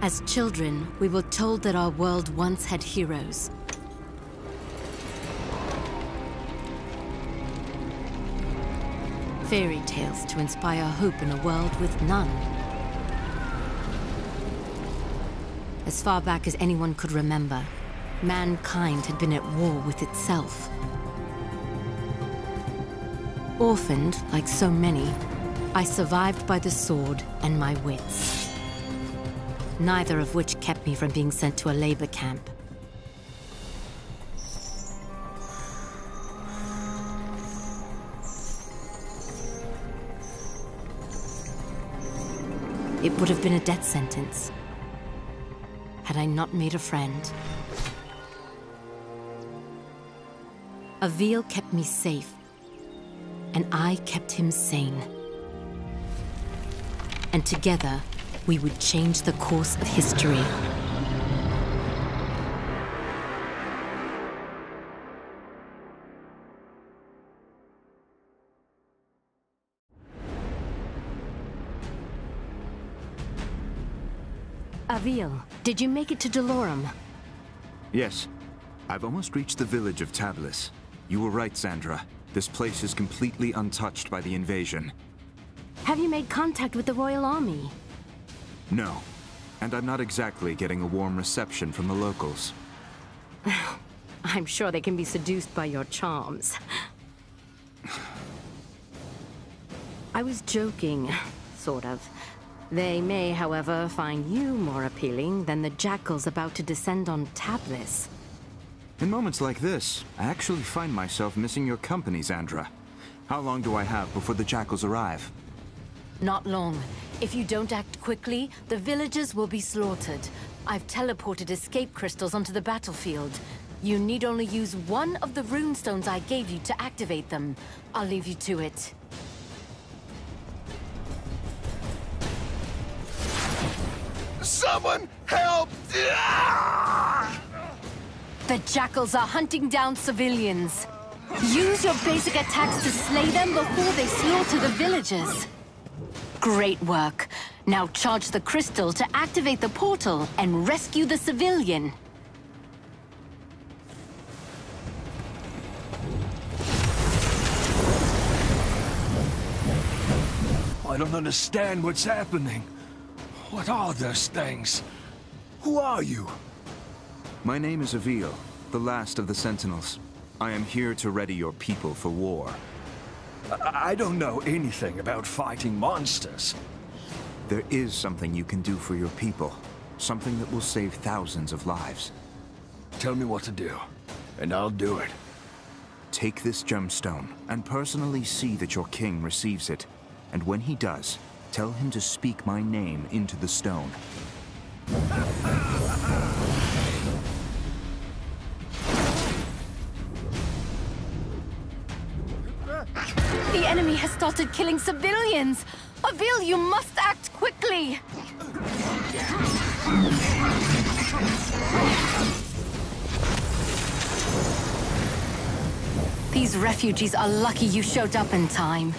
As children, we were told that our world once had heroes. Fairy tales to inspire hope in a world with none. As far back as anyone could remember, mankind had been at war with itself. Orphaned, like so many, I survived by the sword and my wits. Neither of which kept me from being sent to a labor camp. It would have been a death sentence had I not made a friend. Avil kept me safe, and I kept him sane. And together, we would change the course of history. Avil, did you make it to Delorum? Yes. I've almost reached the village of Tablis. You were right, Sandra. This place is completely untouched by the invasion. Have you made contact with the Royal Army? No. And I'm not exactly getting a warm reception from the locals. I'm sure they can be seduced by your charms. I was joking, sort of. They may, however, find you more appealing than the jackals about to descend on Tablis. In moments like this, I actually find myself missing your company, Sandra. How long do I have before the jackals arrive? Not long. If you don't act quickly, the villagers will be slaughtered. I've teleported escape crystals onto the battlefield. You need only use one of the runestones I gave you to activate them. I'll leave you to it. Someone help! The jackals are hunting down civilians. Use your basic attacks to slay them before they slaughter the villagers. Great work. Now charge the crystal to activate the portal and rescue the civilian. I don't understand what's happening. What are those things? Who are you? My name is Avil, the last of the Sentinels. I am here to ready your people for war. I don't know anything about fighting monsters. There is something you can do for your people. Something that will save thousands of lives. Tell me what to do, and I'll do it. Take this gemstone, and personally see that your king receives it. And when he does, tell him to speak my name into the stone. The enemy has started killing civilians! Avil, you must act quickly! These refugees are lucky you showed up in time.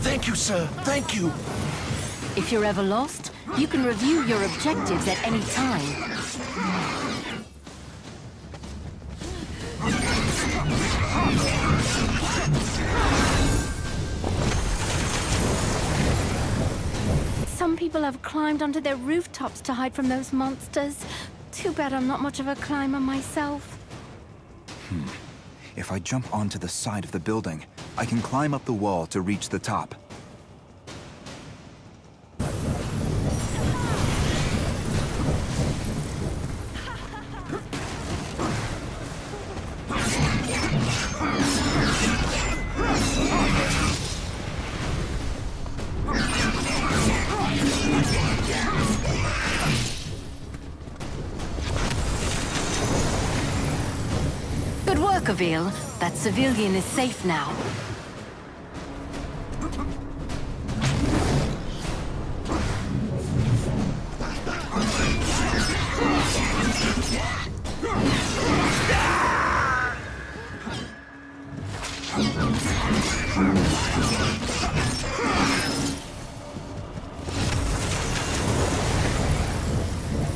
Thank you, sir. Thank you. If you're ever lost, you can review your objectives at any time. Some people have climbed onto their rooftops to hide from those monsters. Too bad I'm not much of a climber myself. If I jump onto the side of the building, I can climb up the wall to reach the top. Good work, Avil. That civilian is safe now.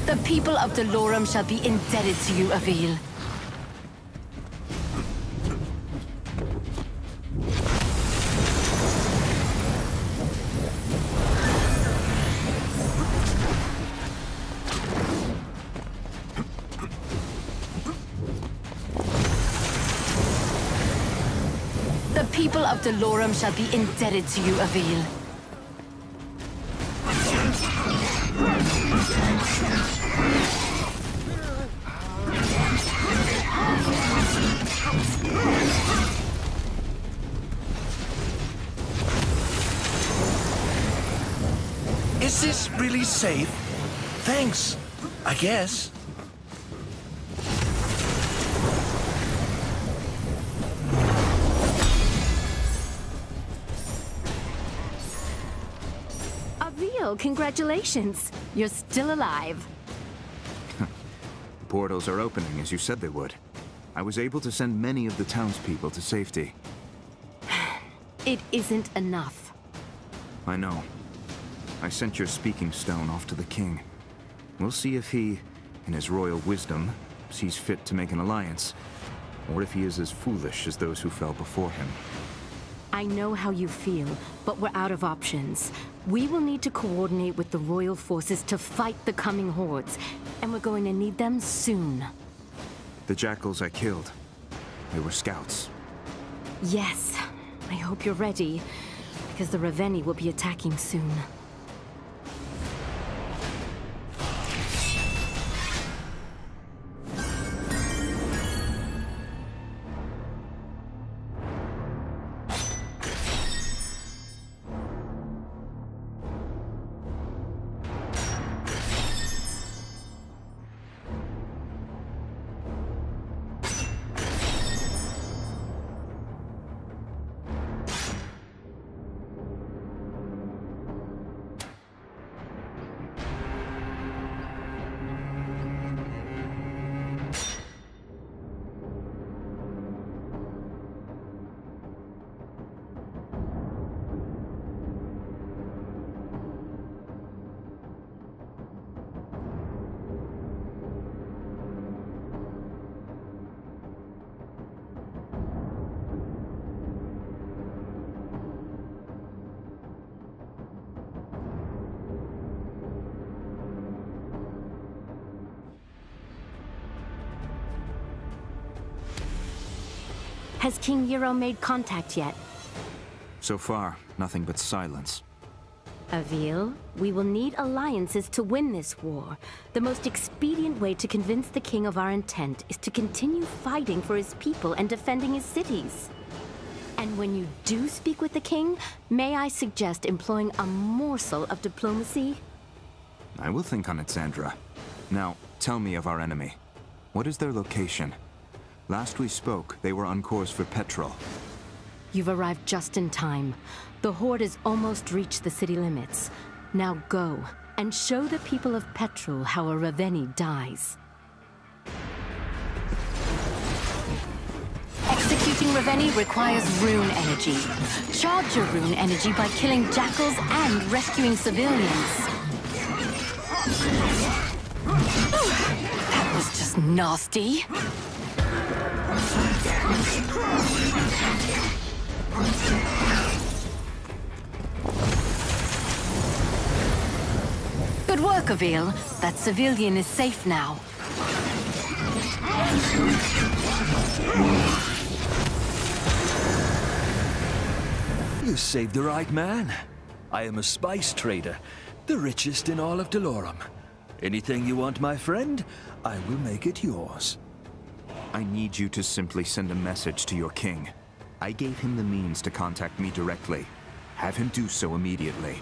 The people of Delorum shall be indebted to you, Avil. The people of Delorum shall be indebted to you, Avil. Is this really safe? Thanks, I guess. Avil, congratulations. You're still alive. The portals are opening as you said they would. I was able to send many of the townspeople to safety. It isn't enough. I know. I sent your speaking stone off to the king. We'll see if he, in his royal wisdom, sees fit to make an alliance, or if he is as foolish as those who fell before him. I know how you feel, but we're out of options. We will need to coordinate with the royal forces to fight the coming hordes, and we're going to need them soon. The jackals I killed, they were scouts. Yes, I hope you're ready, because the Raveni will be attacking soon. Has King Euro made contact yet? So far, nothing but silence. Avil, we will need alliances to win this war. The most expedient way to convince the king of our intent is to continue fighting for his people and defending his cities. And when you do speak with the king, may I suggest employing a morsel of diplomacy? I will think on it, Sandra. Now, tell me of our enemy. What is their location? Last we spoke, they were on course for Petrol. You've arrived just in time. The Horde has almost reached the city limits. Now go, and show the people of Petrol how a Raveni dies. Executing Raveni requires rune energy. Charge your rune energy by killing jackals and rescuing civilians. That was just nasty. Good work, Avil. That civilian is safe now. You saved the right man. I am a spice trader, the richest in all of Delorum. Anything you want, my friend, I will make it yours. I need you to simply send a message to your king. I gave him the means to contact me directly. Have him do so immediately.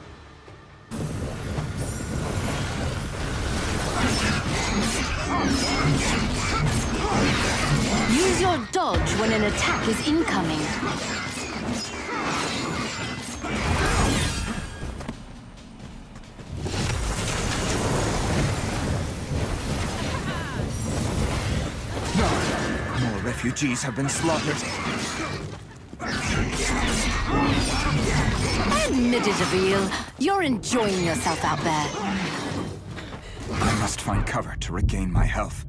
Use your dodge when an attack is incoming. More refugees have been slaughtered. Admit it, Avil. You're enjoying yourself out there. I must find cover to regain my health.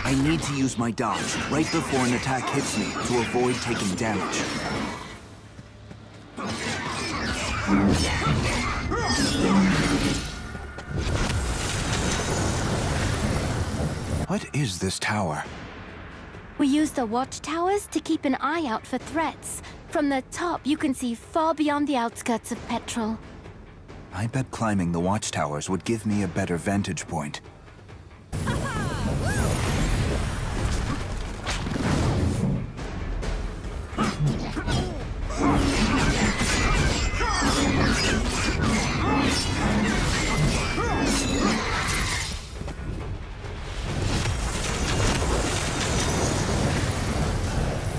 I need to use my dodge right before an attack hits me to avoid taking damage. What is this tower? We use the watchtowers to keep an eye out for threats. From the top, you can see far beyond the outskirts of Petrol. I bet climbing the watchtowers would give me a better vantage point.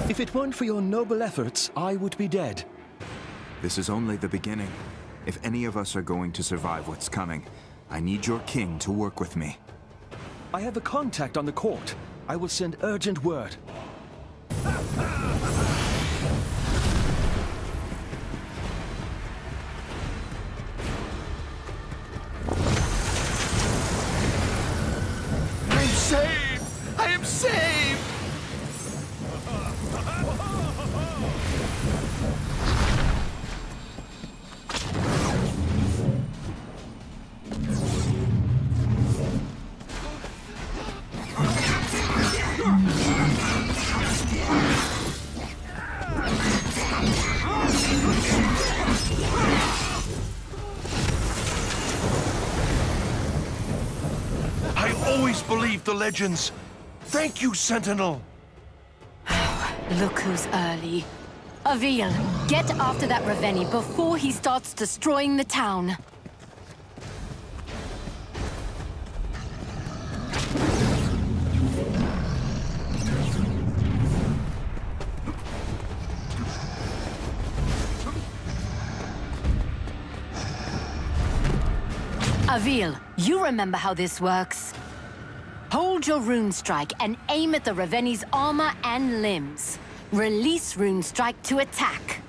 If it weren't for your noble efforts, I would be dead. This is only the beginning. If any of us are going to survive what's coming, I need your king to work with me. I have a contact on the court. I will send urgent word. I'm saved! I am saved! I always believed the legends. Thank you, Sentinel. Look who's early. Avil, get after that Raveni before he starts destroying the town. Avil, you remember how this works. Hold your rune strike and aim at the Raveni's armor and limbs. Release rune strike to attack.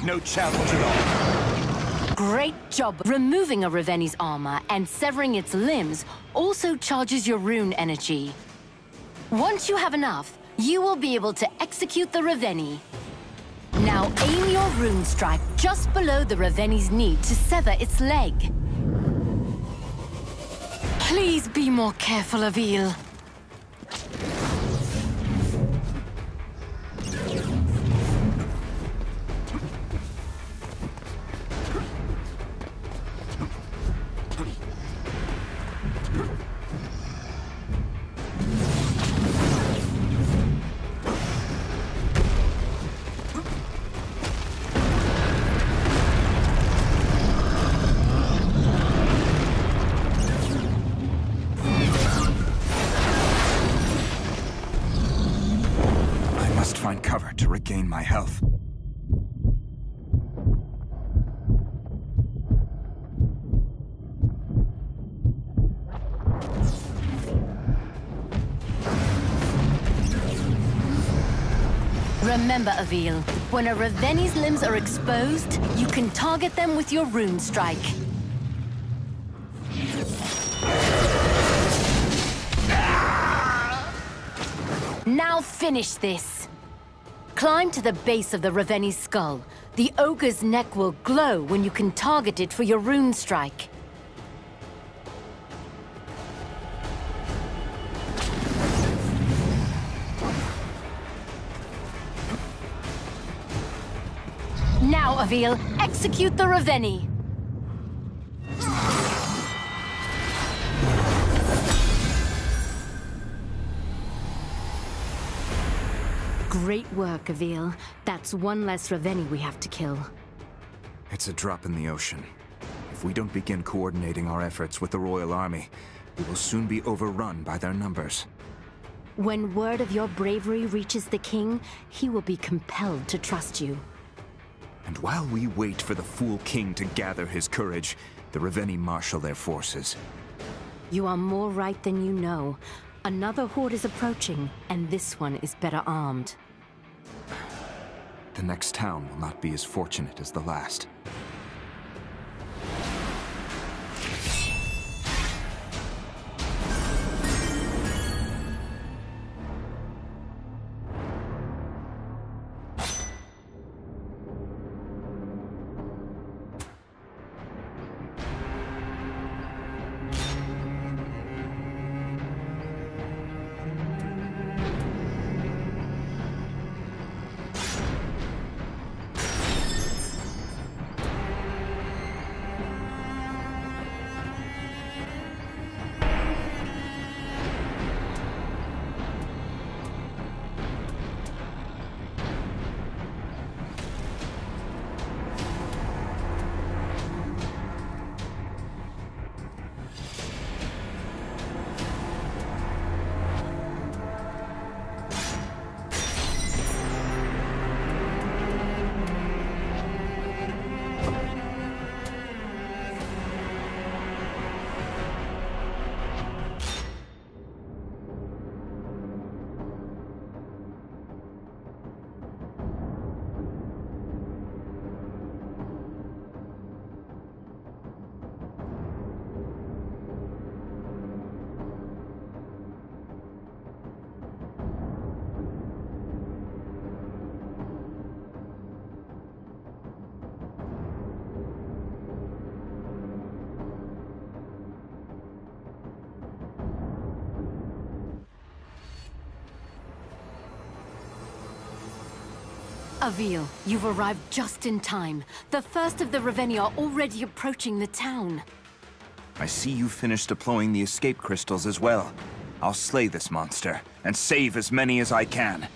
No challenge at all. Great job. Removing a Raveni's armor and severing its limbs also charges your rune energy. Once you have enough, you will be able to execute the Raveni. Now aim your rune strike just below the Raveni's knee to sever its leg. Please be more careful, Avil. Find cover to regain my health. Remember, Avil, when a Raveni's limbs are exposed, you can target them with your rune strike. Now finish this. Climb to the base of the Raveni's skull. The ogre's neck will glow when you can target it for your rune strike. Now, Avil, execute the Raveni. Great work, Avil. That's one less Raveni we have to kill. It's a drop in the ocean. If we don't begin coordinating our efforts with the Royal Army, we will soon be overrun by their numbers. When word of your bravery reaches the king, he will be compelled to trust you. And while we wait for the fool king to gather his courage, the Ravenni marshal their forces. You are more right than you know. Another horde is approaching, and this one is better armed. The next town will not be as fortunate as the last. Avil, you've arrived just in time. The first of the Ravenni are already approaching the town. I see you finished deploying the escape crystals as well. I'll slay this monster, and save as many as I can.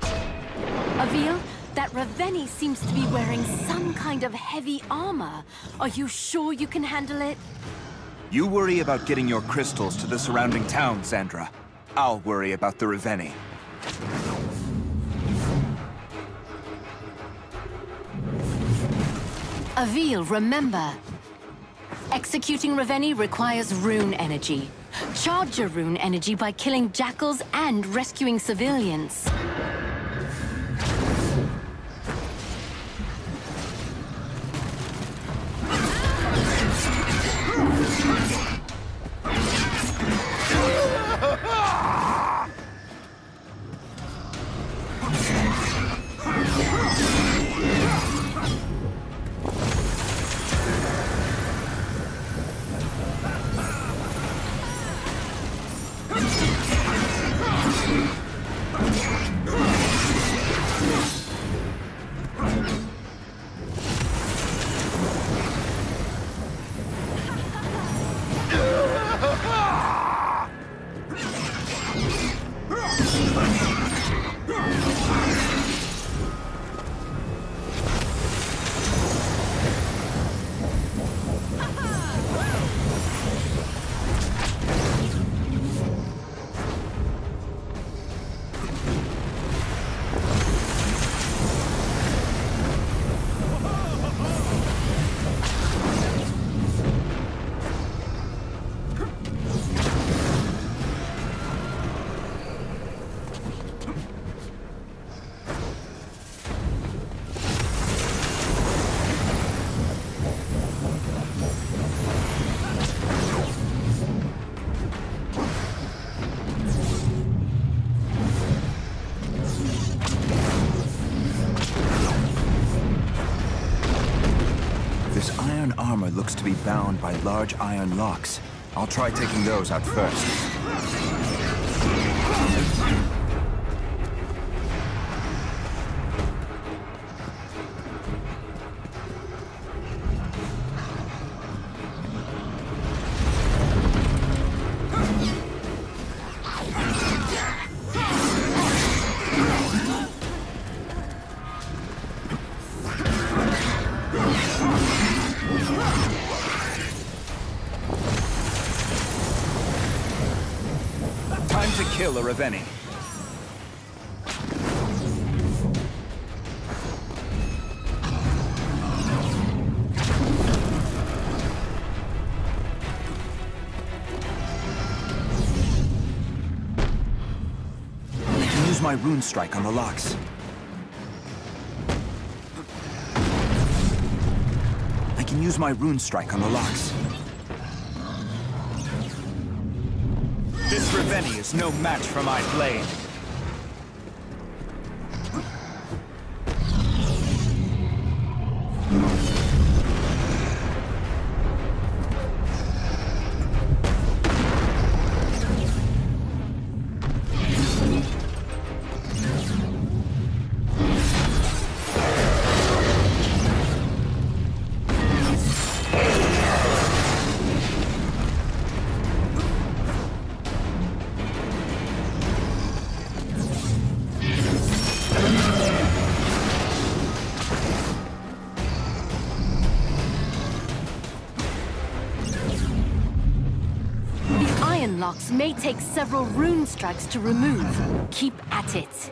Avil, that Ravenni seems to be wearing some kind of heavy armor. Are you sure you can handle it? You worry about getting your crystals to the surrounding town, Sandra. I'll worry about the Ravenni. Avil, remember, executing Ravenni requires rune energy. Charge your rune energy by killing jackals and rescuing civilians. Armor looks to be bound by large iron locks. I'll try taking those out first. kill a Reveni. I can use my rune strike on the locks. I can use my rune strike on the locks. This Reveni is no match for my blade. Locks may take several rune strikes to remove. Keep at it.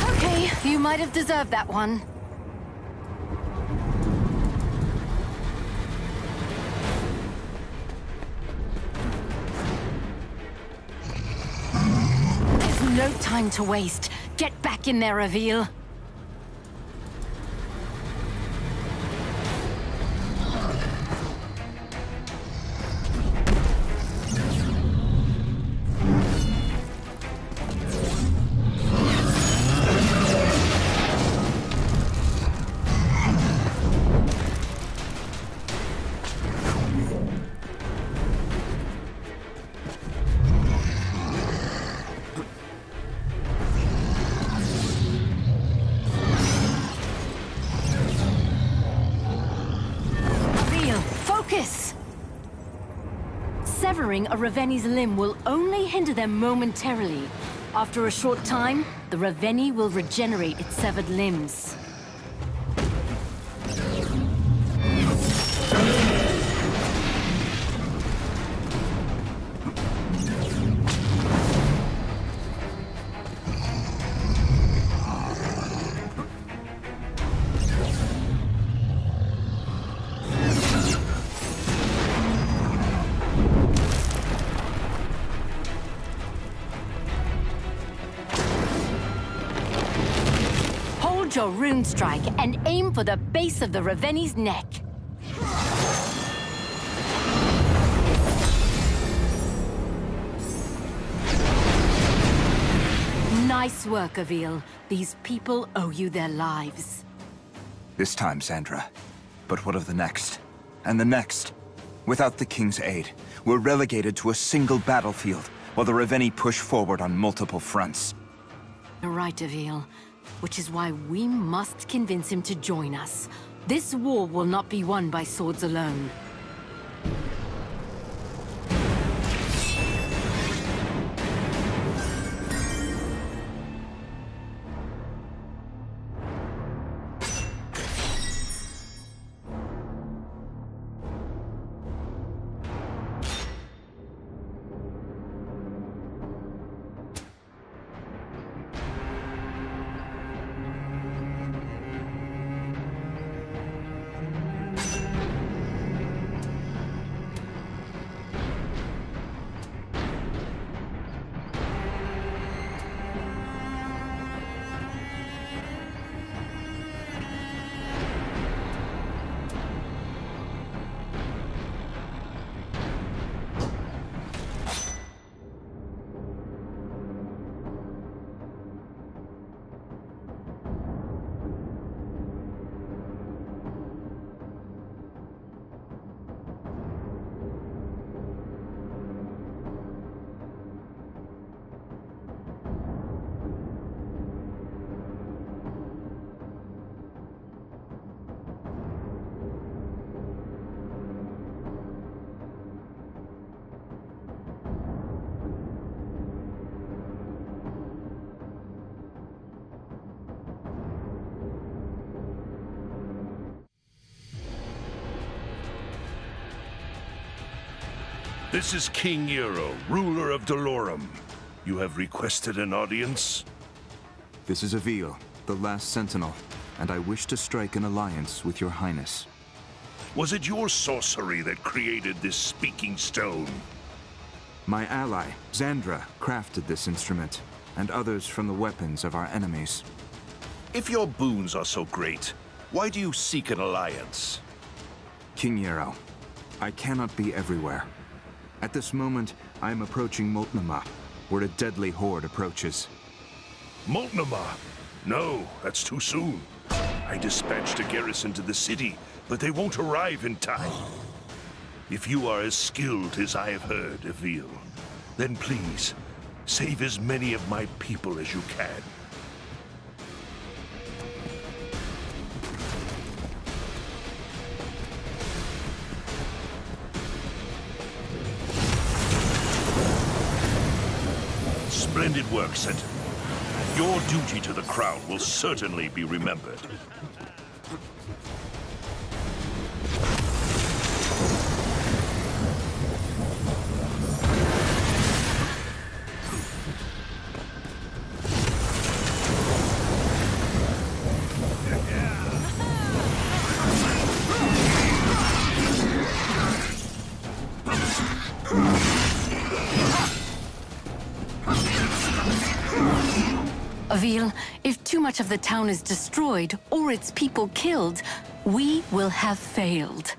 Okay, you might have deserved that one. No time to waste. Get back in there, Reveal. Severing a Reveni's limb will only hinder them momentarily. After a short time, the Reveni will regenerate its severed limbs. Your rune strike and aim for the base of the Reveni's neck. Nice work, Avil. These people owe you their lives. This time, Sandra. But what of the next? And the next? Without the King's aid, we're relegated to a single battlefield, while the Reveni push forward on multiple fronts. You're right, Avil. Which is why we must convince him to join us. This war will not be won by swords alone. This is King Nero, ruler of Dolorum. You have requested an audience? This is Avil, the last sentinel, and I wish to strike an alliance with your highness. Was it your sorcery that created this speaking stone? My ally, Xandra, crafted this instrument, and others from the weapons of our enemies. If your boons are so great, why do you seek an alliance? King Nero, I cannot be everywhere. At this moment, I am approaching Moltnama, where a deadly horde approaches. Moltnama? No, that's too soon. I dispatched a garrison to the city, but they won't arrive in time. If you are as skilled as I have heard, Avil, then please, save as many of my people as you can. Splendid work, Sentinel. Your duty to the crown will certainly be remembered. Avil, if too much of the town is destroyed or its people killed, we will have failed.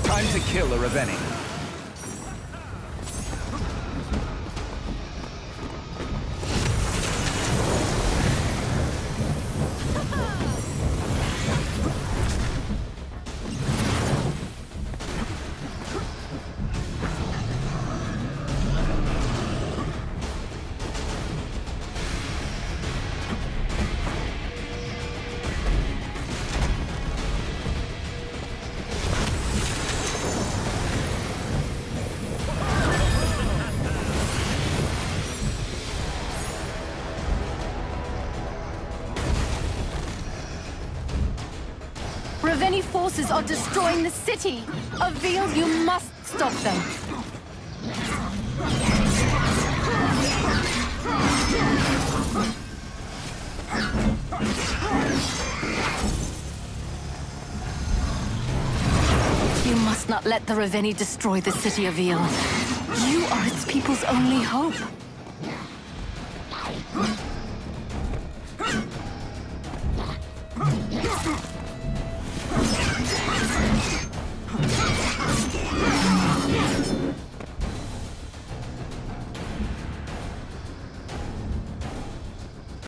Time to kill a Raveni. Raveni forces are destroying the city! Avil, you must stop them! You must not let the Raveni destroy the city, Avil. You are its people's only hope.